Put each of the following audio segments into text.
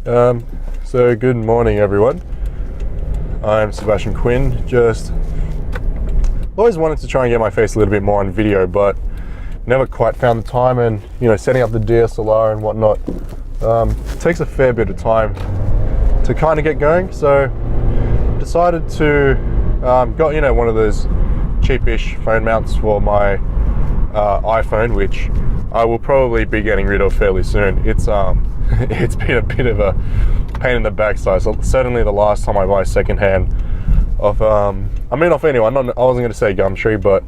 So good morning, everyone. I'm Sebastian Quinn. Just always wanted to try and get my face a little bit more on video, but never quite found the time. And setting up the DSLR and whatnot takes a fair bit of time to kind of get going. So decided to got one of those cheapish phone mounts for my iPhone, which I will probably be getting rid of fairly soon. It's it's been a bit of a pain in the backside. So certainly the last time I buy secondhand off off anyone. I wasn't going to say Gumtree, but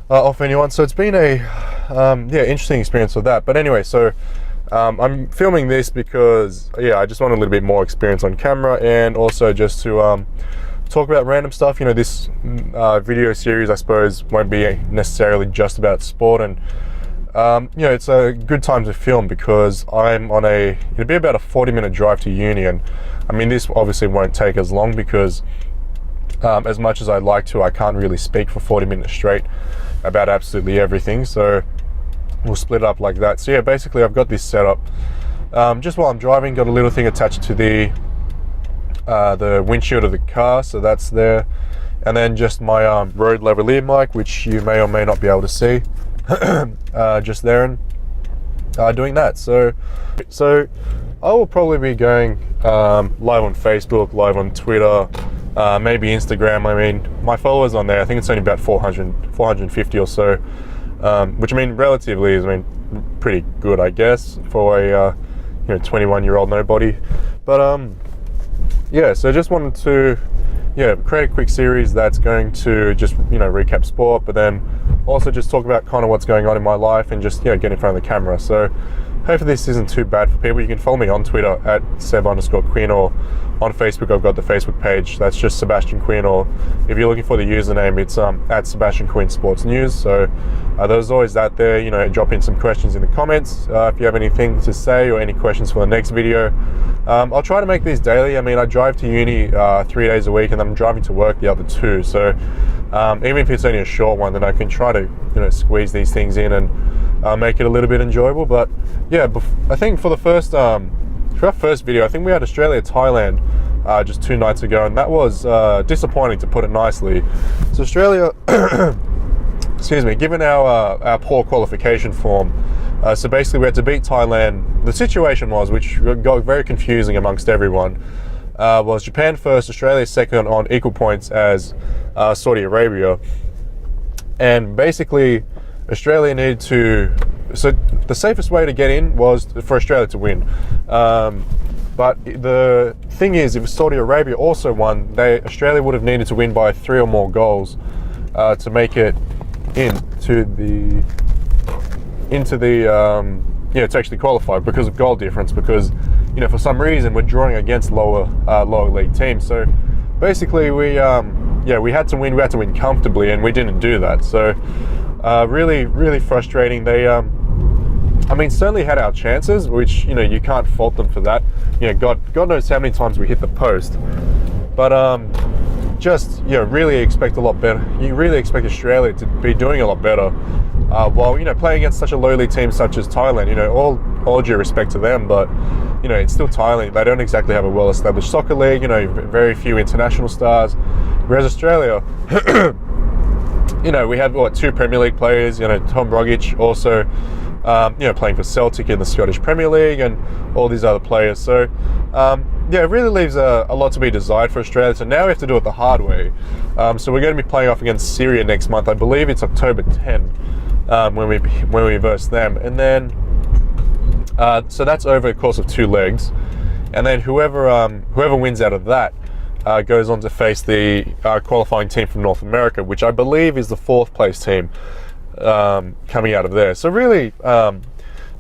off anyone. So it's been a interesting experience with that. But anyway, so I'm filming this because I just want a little bit more experience on camera, and also just to talk about random stuff. This video series, I suppose, won't be necessarily just about sport, and it's a good time to film because it'll be about a 40-minute drive to uni, and I mean, this obviously won't take as long because as much as I'd like to, I can't really speak for 40 minutes straight about absolutely everything, so we'll split it up like that. So basically I've got this set up just while I'm driving. Got a little thing attached to the windshield of the car, so that's there, and then just my Rode lavalier mic, which you may or may not be able to see, just there, and doing that. So I will probably be going live on Facebook, live on Twitter, maybe Instagram. I mean, my followers on there, I think it's only about 450 or so, which I mean relatively is pretty good, I guess, for a 21-year-old nobody. But so just wanted to create a quick series that's going to just recap sport, but then also just talk about kind of what's going on in my life, and just get in front of the camera. So hopefully this isn't too bad for people. You can follow me on Twitter at Seb_Quinn, or on Facebook I've got the Facebook page that's just Sebastian Quinn, or if you're looking for the username, it's at Sebastian Quinn Sports News. So there's always that there. Drop in some questions in the comments if you have anything to say or any questions for the next video. I'll try to make these daily. I mean, I drive to uni 3 days a week, and I'm driving to work the other 2, so even if it's only a short one, then I can try to squeeze these things in and make it a little bit enjoyable. But I think for our first video, I think we had Australia-Thailand just 2 nights ago, and that was disappointing, to put it nicely. So Australia, excuse me, given our poor qualification form, so basically we had to beat Thailand. The situation was, which got very confusing amongst everyone, was Japan first, Australia second on equal points as Saudi Arabia, and basically Australia needed to. So the safest way to get in was for Australia to win. But the thing is, if Saudi Arabia also won, Australia would have needed to win by 3 or more goals to make it to actually qualify, because of goal difference. Because for some reason we're drawing against lower league teams. So basically we had to win. We had to win comfortably, and we didn't do that. So really frustrating. They certainly had our chances, which you can't fault them for that. God knows how many times we hit the post, but just really expect a lot better. You really expect Australia to be doing a lot better while playing against such a lowly team such as Thailand. All due respect to them, but it's still Thailand. They don't exactly have a well-established soccer league. Very few international stars, whereas Australia we had 2 Premier League players, Tom Rogic also playing for Celtic in the Scottish Premier League, and all these other players. So it really leaves a lot to be desired for Australia. So now we have to do it the hard way. So we're going to be playing off against Syria next month. I believe it's October 10 when we verse them, and then so that's over the course of 2 legs, and then whoever wins out of that goes on to face the qualifying team from North America, which I believe is the 4th place team coming out of there. So really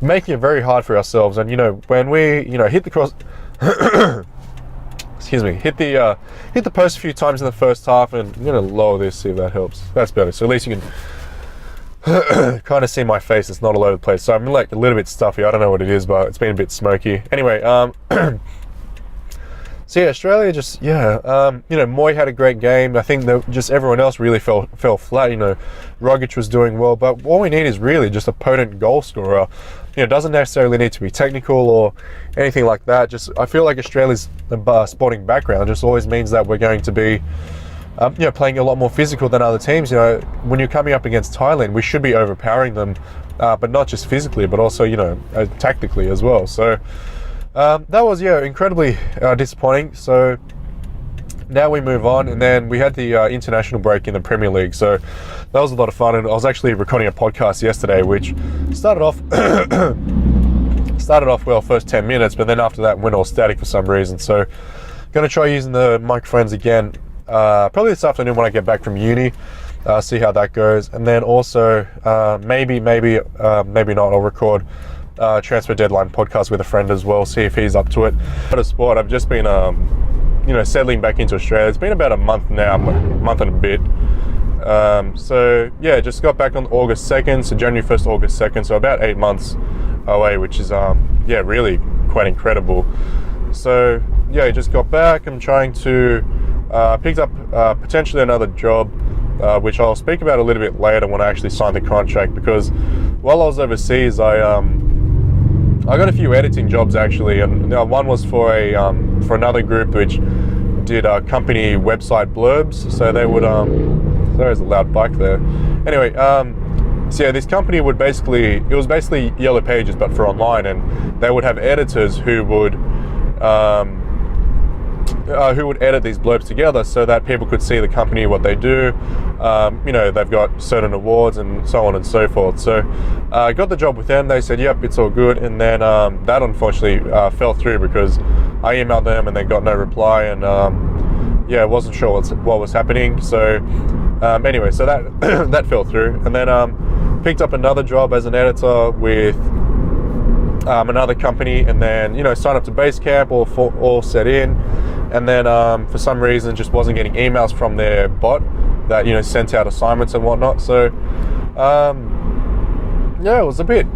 making it very hard for ourselves. And when we hit the cross excuse me, hit the post a few times in the first half, and I'm gonna lower this, see if that helps. That's better. So at least you can kind of see my face. It's not all over the place. So I'm like a little bit stuffy. I don't know what it is, but it's been a bit smoky. Anyway, so So yeah, Australia just, Moy had a great game. I think that just everyone else really fell flat. Rogic was doing well, but all we need is really just a potent goal scorer. It doesn't necessarily need to be technical or anything like that. Just, I feel like Australia's sporting background just always means that we're going to be playing a lot more physical than other teams. When you're coming up against Thailand, we should be overpowering them, but not just physically, but also, tactically as well. So that was, incredibly disappointing. So now we move on, and then we had the international break in the Premier League. So that was a lot of fun, and I was actually recording a podcast yesterday, which started off well, first 10 minutes, but then after that went all static for some reason. So going to try using the microphones again probably this afternoon when I get back from uni, see how that goes. And then also maybe not, I'll record transfer deadline podcast with a friend as well, see if he's up to it. But of sport, I've just been settling back into Australia. It's been about a month now, month and a bit. So yeah, just got back on August 2nd, so January 1st, August 2nd, so about 8 months away, which is really quite incredible. So yeah, just got back. I'm trying to picked up potentially another job, which I'll speak about a little bit later when I actually sign the contract, because while I was overseas, I got a few editing jobs actually, and one was for for another group which did company website blurbs. So they would there's a loud bike there. Anyway, so yeah, this company would basically Yellow Pages but for online, and they would have editors who would edit these blurbs together so that people could see the company, what they do. They've got certain awards and so on and so forth. So I got the job with them. They said, yep, it's all good. And then that unfortunately fell through because I emailed them and they got no reply, and wasn't sure what was happening. So anyway, so that that fell through. And then picked up another job as an editor with another company, and then signed up to Basecamp, all set in. And then for some reason just wasn't getting emails from their bot that sent out assignments and whatnot. So it was a bit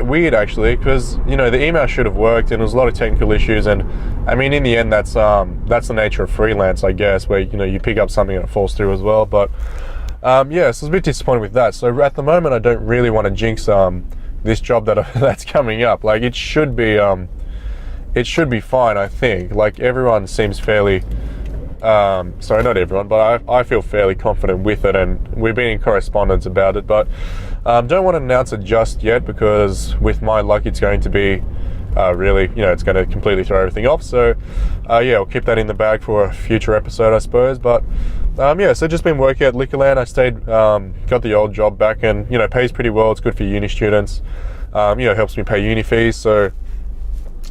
weird actually, because the email should have worked, and there was a lot of technical issues. And I mean, in the end, that's the nature of freelance, I guess, where you pick up something and it falls through as well. But so I was a bit disappointed with that. So at the moment, I don't really want to jinx this job that's coming up. Like, it should be fine, I think. Like, everyone seems fairly sorry, not everyone, but I feel fairly confident with it, and we've been in correspondence about it. But don't want to announce it just yet, because with my luck, it's going to be really, it's going to completely throw everything off. So I'll keep that in the bag for a future episode, I suppose. But so just been working at Liquorland. I stayed, got the old job back, and pays pretty well. It's good for uni students. Helps me pay uni fees, so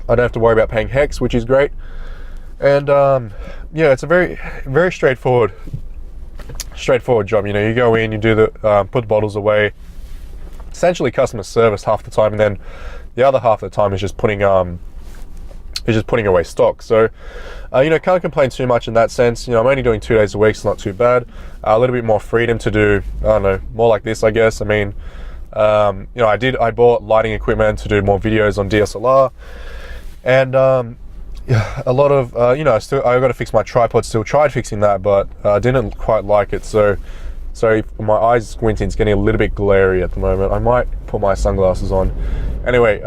I don't have to worry about paying HECS, which is great. And it's a very, very straightforward job. You go in, you do the put the bottles away, essentially customer service half the time, and then the other half of the time is just putting away stock. So can't complain too much in that sense. I'm only doing 2 days a week, so it's not too bad. A little bit more freedom to do, I don't know, more like this, I guess. I mean, I bought lighting equipment to do more videos on DSLR, and a lot of I got to fix my tripod. Still tried fixing that, but didn't quite like it. So sorry, my eyes squinting. It's getting a little bit glary at the moment. I might put my sunglasses on. Anyway,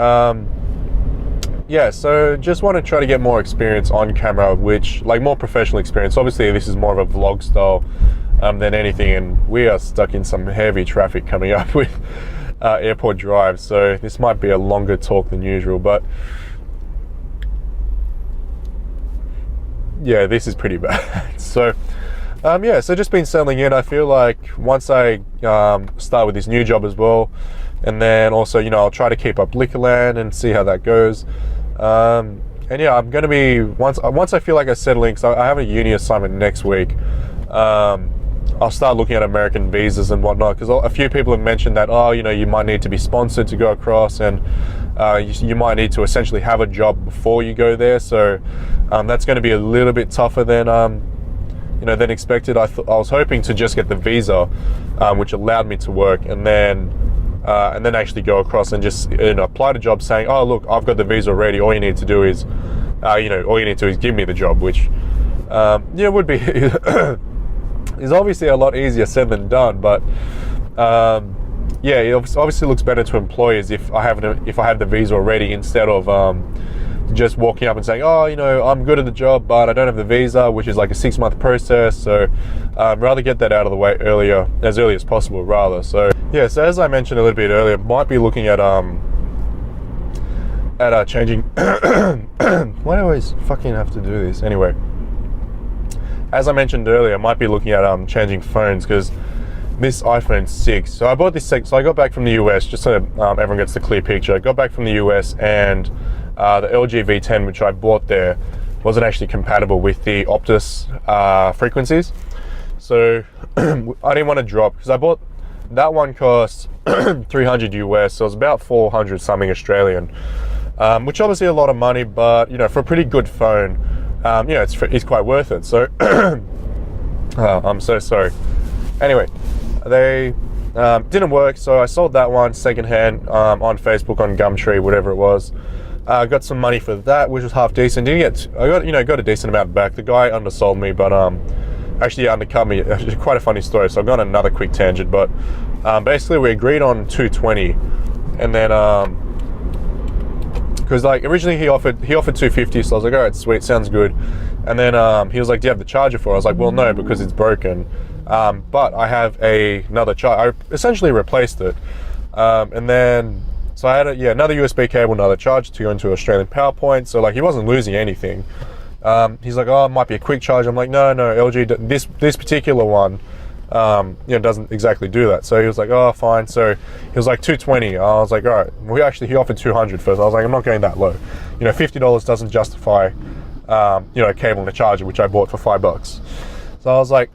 so just want to try to get more experience on camera, which, like, more professional experience. Obviously, this is more of a vlog style than anything, and we are stuck in some heavy traffic coming up with Airport Drive. So this might be a longer talk than usual, but yeah, this is pretty bad. So so just been settling in. I feel like once I start with this new job as well, and then also I'll try to keep up Liquorland and see how that goes. And yeah, I'm going to be, once I feel like I settle in, because I have a uni assignment next week, I'll start looking at American visas and whatnot, because a few people have mentioned that, you might need to be sponsored to go across, and you might need to essentially have a job before you go there. So that's going to be a little bit tougher than than expected. I was hoping to just get the visa, which allowed me to work, and then actually go across and just apply to jobs saying, oh look, I've got the visa already, all you need to do is you know, all you need to do is give me the job, which yeah, would be is obviously a lot easier said than done, but yeah, it obviously looks better to employers if I have the visa already, instead of just walking up and saying, oh, you know, I'm good at the job, but I don't have the visa, which is like a 6-month process. So rather get that out of the way as early as possible, rather. So yeah, so as I mentioned a little bit earlier, might be looking at changing. Why do I always fucking have to do this? Anyway, as I mentioned earlier, I might be looking at changing phones, because this iPhone 6. So I bought this 6. So I got back from the US, just so everyone gets the clear picture. I got back from the US, and the LG V10, which I bought there, wasn't actually compatible with the Optus frequencies. So I didn't want to drop, because I bought that one, cost 300 US, so it was about 400 something Australian, which obviously a lot of money, but you know, for a pretty good phone, you know, it's quite worth it. So I'm so sorry. Anyway, they didn't work, so I sold that one secondhand on Facebook, on Gumtree, whatever it was. Got some money for that, which was half decent. I got a decent amount back. The guy undersold me, but actually undercut me. It's quite a funny story. So I've gone on another quick tangent, but basically we agreed on 220, and then because like originally he offered 250, so I was like, all right, sweet, sounds good. And then he was like, do you have the charger for it? I was like, well, no, because it's broken. But I have another charger. I essentially replaced it, and then. So I had another USB cable, another charger to go into Australian PowerPoint. So like he wasn't losing anything. He's like, oh, it might be a quick charge. I'm like, no, LG, this particular one, you know, doesn't exactly do that. So he was like, oh, fine. So he was like 220. I was like, all right. He offered 200 first. I was like, I'm not going that low. You know, $50 doesn't justify, you know, a cable and a charger, which I bought for $5. So I was like,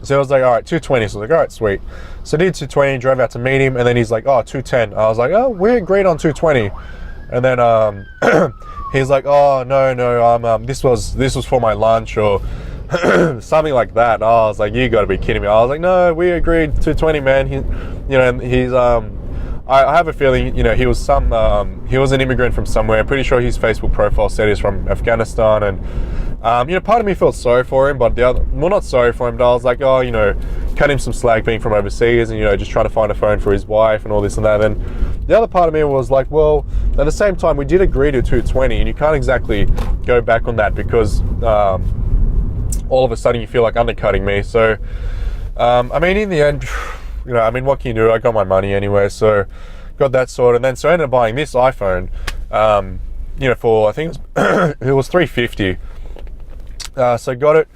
so I was like, all right, 220. So I was like, all right, sweet. So I did 220, drove out to meet him, and then he's like, oh, 210. I was like, oh, we agreed on 220. And then he's like, oh, no, this was for my lunch, or something like that. I was like, you got to be kidding me. I was like, no, we agreed 220, man. You know, and he's I have a feeling, you know, he was an immigrant from somewhere. I'm pretty sure his Facebook profile said he's from Afghanistan, and you know, part of me felt sorry for him, but not sorry for him, but I was like, oh, you know, cut him some slack being from overseas, and you know, just trying to find a phone for his wife and all this and that. And the other part of me was like, well, at the same time, we did agree to 220, and you can't exactly go back on that, because all of a sudden you feel like undercutting me. So I mean, in the end, you know, I mean, what can you do? I got my money anyway, so got that sorted. And then so I ended up buying this iPhone, you know, for, I think it was $350. So got it.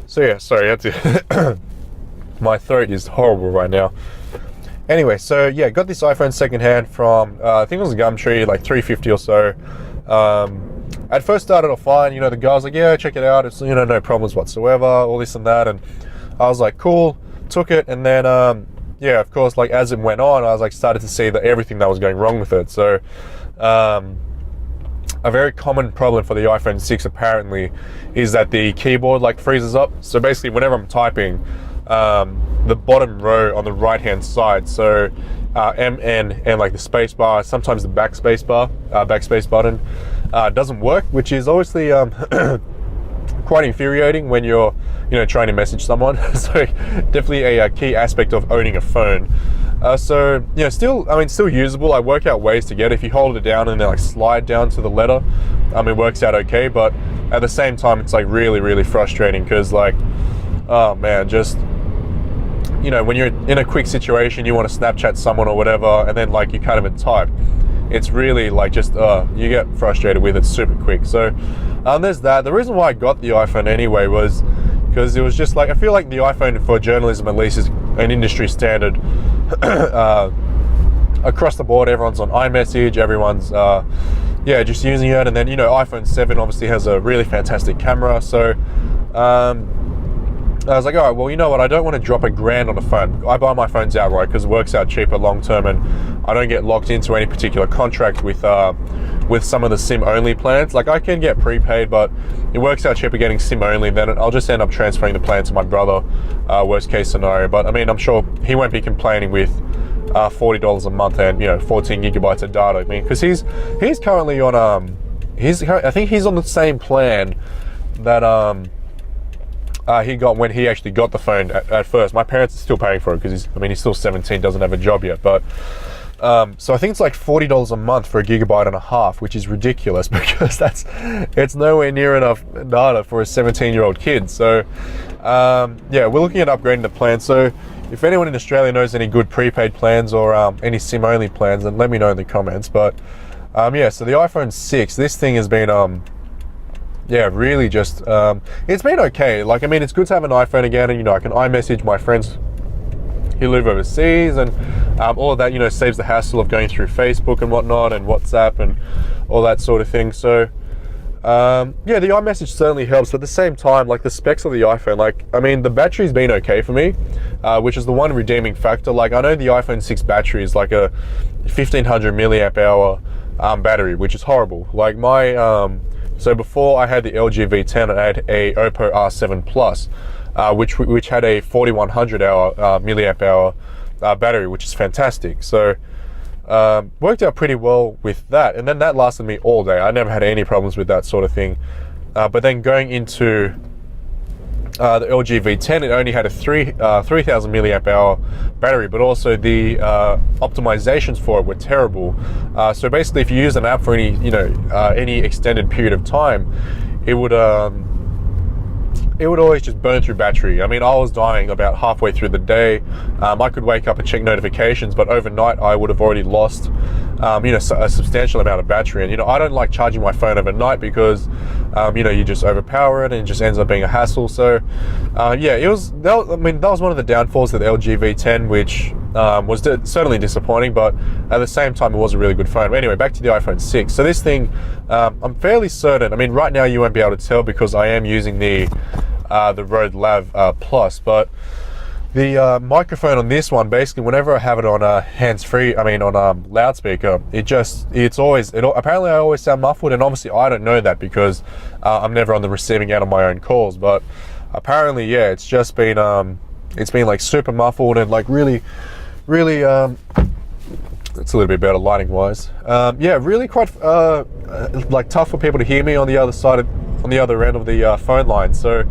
So yeah, sorry, I had to my throat is horrible right now. Anyway, so yeah, got this iPhone secondhand from I think it was Gumtree, like $350 or so. At first started off fine, you know, the guy was like, yeah, check it out, it's, you know, no problems whatsoever, all this and that, and I was like, cool, took it, and then yeah, of course, like as it went on, I was like started to see that everything that was going wrong with it. So a very common problem for the iPhone 6 apparently is that the keyboard like freezes up. So basically whenever I'm typing, the bottom row on the right hand side, so M, N, and like the space bar, sometimes the backspace button doesn't work, which is obviously quite infuriating when you're, you know, trying to message someone. So definitely a key aspect of owning a phone. So, you know, still usable. I work out ways to get it. If you hold it down and then like slide down to the letter, it works out okay. But at the same time, it's like really, really frustrating, because like, oh man, just, you know, when you're in a quick situation, you want to Snapchat someone or whatever, and then like you can't even type. It's really like just, you get frustrated with it super quick. So there's that. The reason why I got the iPhone anyway was because it was just like, I feel like the iPhone for journalism at least is an industry standard. Across the board, everyone's on iMessage, everyone's yeah, just using it. And then, you know, iPhone 7 obviously has a really fantastic camera. So I was like, all right, well, you know what? I don't want to drop $1,000 on a phone. I buy my phones outright because it works out cheaper long term, and I don't get locked into any particular contract with some of the SIM only plans. Like I can get prepaid, but it works out cheaper getting SIM only. Then I'll just end up transferring the plan to my brother, worst case scenario. But I mean, I'm sure he won't be complaining with $40 a month and 14 gigabytes of data. I mean, because he's currently on I think he's on the same plan that he got when he actually got the phone at first. My parents are still paying for it because he's still 17, doesn't have a job yet, but so I think it's like $40 a month for a gigabyte and a half, which is ridiculous because it's nowhere near enough data for a 17-year-old kid. So yeah, we're looking at upgrading the plan. So if anyone in Australia knows any good prepaid plans or any SIM-only plans, then let me know in the comments. But yeah, so the iPhone 6, this thing has been yeah, really just it's been okay. Like, I mean, it's good to have an iPhone again, and I can iMessage my friends who live overseas, and all of that saves the hassle of going through Facebook and whatnot, and WhatsApp and all that sort of thing. So yeah, the iMessage certainly helps, but at the same time, like, the specs of the iPhone, like, I mean, the battery's been okay for me, which is the one redeeming factor. Like, I know the iPhone 6 battery is like a 1500 milliamp hour battery, which is horrible. Like, my so before I had the LG V10, I had a Oppo R7 Plus, which had a 4100 milliamp hour battery, which is fantastic. So worked out pretty well with that, and then that lasted me all day. I never had any problems with that sort of thing. But then going into the LG V10, it only had a 3000 milliamp hour battery, but also the optimizations for it were terrible. So basically, if you use an app for any extended period of time, it would always just burn through battery. I mean, I was dying about halfway through the day. I could wake up and check notifications, but overnight I would have already lost a substantial amount of battery. And I don't like charging my phone overnight because you just overpower it and it just ends up being a hassle. So yeah, that was one of the downfalls of the LG V10, which was certainly disappointing, but at the same time it was a really good phone. But anyway, back to the iPhone 6. So this thing, I'm fairly certain, I mean, right now you won't be able to tell because I am using the Rode Lav Plus, but the microphone on this one, basically whenever I have it on hands-free, on loudspeaker, apparently I always sound muffled, and obviously I don't know that because I'm never on the receiving end of my own calls, but apparently, yeah, it's just been like super muffled and like really it's a little bit better lighting wise. Yeah, really quite like tough for people to hear me on the other end of the phone line. So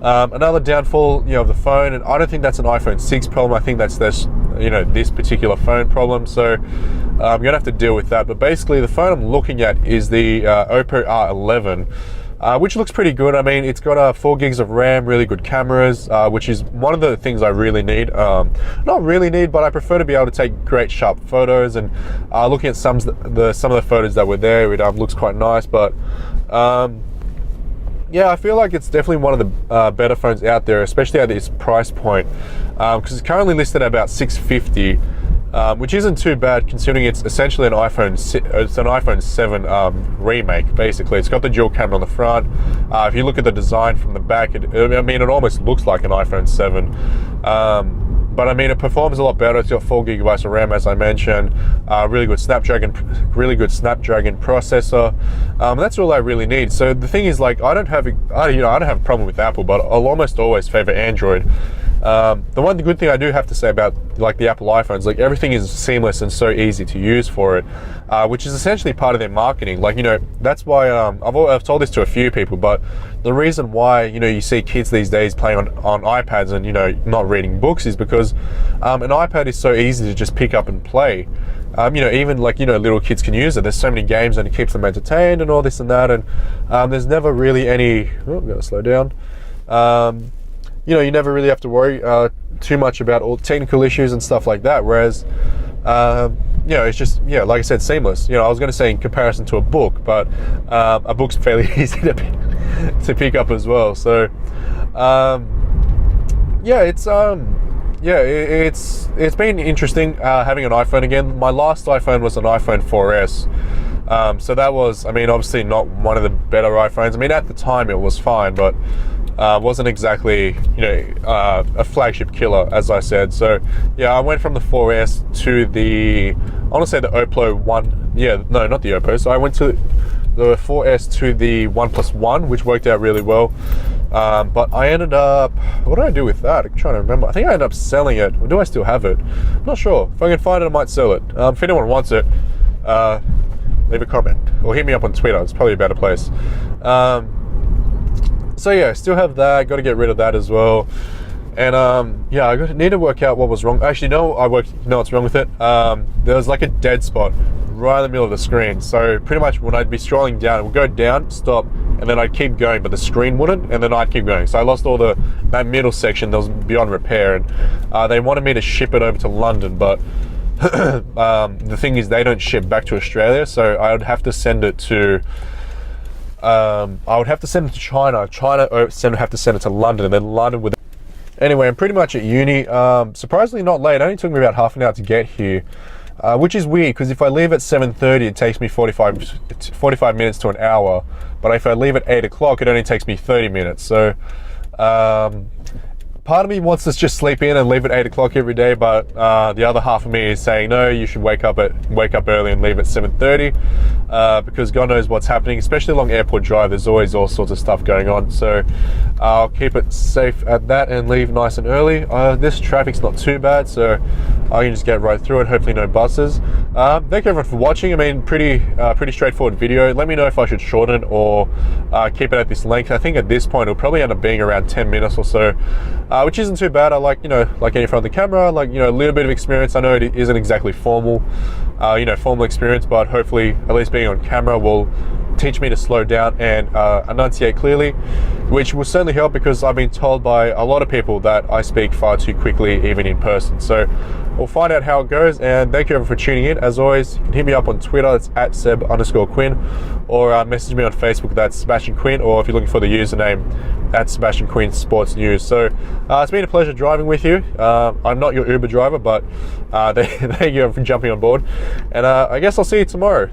another downfall of the phone, and I don't think that's an iPhone 6 problem. I think that's this particular phone problem. So I'm gonna have to deal with that. But basically, the phone I'm looking at is the Oppo R11. Which looks pretty good. I mean, it's got 4 gigs of RAM, really good cameras, which is one of the things I really need. Not really need, but I prefer to be able to take great sharp photos. And looking at some of the photos that were there, it looks quite nice. But yeah, I feel like it's definitely one of the better phones out there, especially at this price point, because it's currently listed at about $650. Which isn't too bad considering it's essentially an iPhone 7 remake. Basically, it's got the dual camera on the front. If you look at the design from the back, it almost looks like an iPhone 7. But I mean, it performs a lot better. It's got 4 gigabytes of RAM, as I mentioned. Really good Snapdragon processor. That's all I really need. So the thing is, like, I don't have a problem with Apple, but I'll almost always favor Android. The good thing I do have to say about like the Apple iPhones, like everything is seamless and so easy to use for it, which is essentially part of their marketing. Like, that's why I've told this to a few people, but the reason why you see kids these days playing on iPads and not reading books is because an iPad is so easy to just pick up and play. Even like little kids can use it. There's so many games and it keeps them entertained and all this and that, and there's never really any. Oh, gotta slow down. You never really have to worry too much about all technical issues and stuff like that. Whereas, it's just, like I said, seamless. I was going to say in comparison to a book, but a book's fairly easy to pick up as well. So, it's been interesting having an iPhone again. My last iPhone was an iPhone 4S. So that was, obviously not one of the better iPhones. At the time it was fine, but wasn't exactly, you know, a flagship killer, as I said. So yeah, I went from the 4S to the, I want to say the Oppo One. Yeah, no, not the Oppo. So I went to the 4S to the OnePlus One, which worked out really well. But I ended up, what did I do with that? I'm trying to remember. I think I ended up selling it. Or do I still have it? I'm not sure. If I can find it, I might sell it. If anyone wants it, leave a comment or hit me up on Twitter. It's probably a better place. So yeah, still have that. Got to get rid of that as well. And yeah, I need to work out what was wrong. Actually, no, know what's wrong with it. There was like a dead spot right in the middle of the screen. So pretty much when I'd be scrolling down, it would go down, stop, and then I'd keep going, but the screen wouldn't, and then I'd keep going. So I lost all that middle section that was beyond repair, and they wanted me to ship it over to London, but the thing is they don't ship back to Australia, so I would have to send it to China. China would have to send it to London, and then London would. Anyway, I'm pretty much at uni. Surprisingly not late. It only took me about half an hour to get here, which is weird because if I leave at 7:30, it takes me 45 minutes to an hour. But if I leave at 8 o'clock, it only takes me 30 minutes. So part of me wants to just sleep in and leave at 8 o'clock every day, but the other half of me is saying, no, you should wake up early and leave at 7:30 because God knows what's happening, especially along Airport Drive. There's always all sorts of stuff going on. So I'll keep it safe at that and leave nice and early. This traffic's not too bad, so I can just get right through it. Hopefully no buses. Thank you everyone for watching. I mean, pretty straightforward video. Let me know if I should shorten it or keep it at this length. I think at this point it'll probably end up being around 10 minutes or so, which isn't too bad. I like, you know, like getting in front of the camera, like, you know, a little bit of experience. I know it isn't exactly formal, you know, formal experience, but hopefully at least being on camera will teach me to slow down and enunciate clearly, which will certainly help because I've been told by a lot of people that I speak far too quickly even in person. So we'll find out how it goes, and thank you everyone for tuning in. As always, you can hit me up on Twitter, it's at Seb_Quinn, or message me on Facebook, that's Sebastian Quinn, or if you're looking for the username, at Sebastian Quinn Sports News. So it's been a pleasure driving with you. I'm not your Uber driver, but thank you for jumping on board, and I guess I'll see you tomorrow.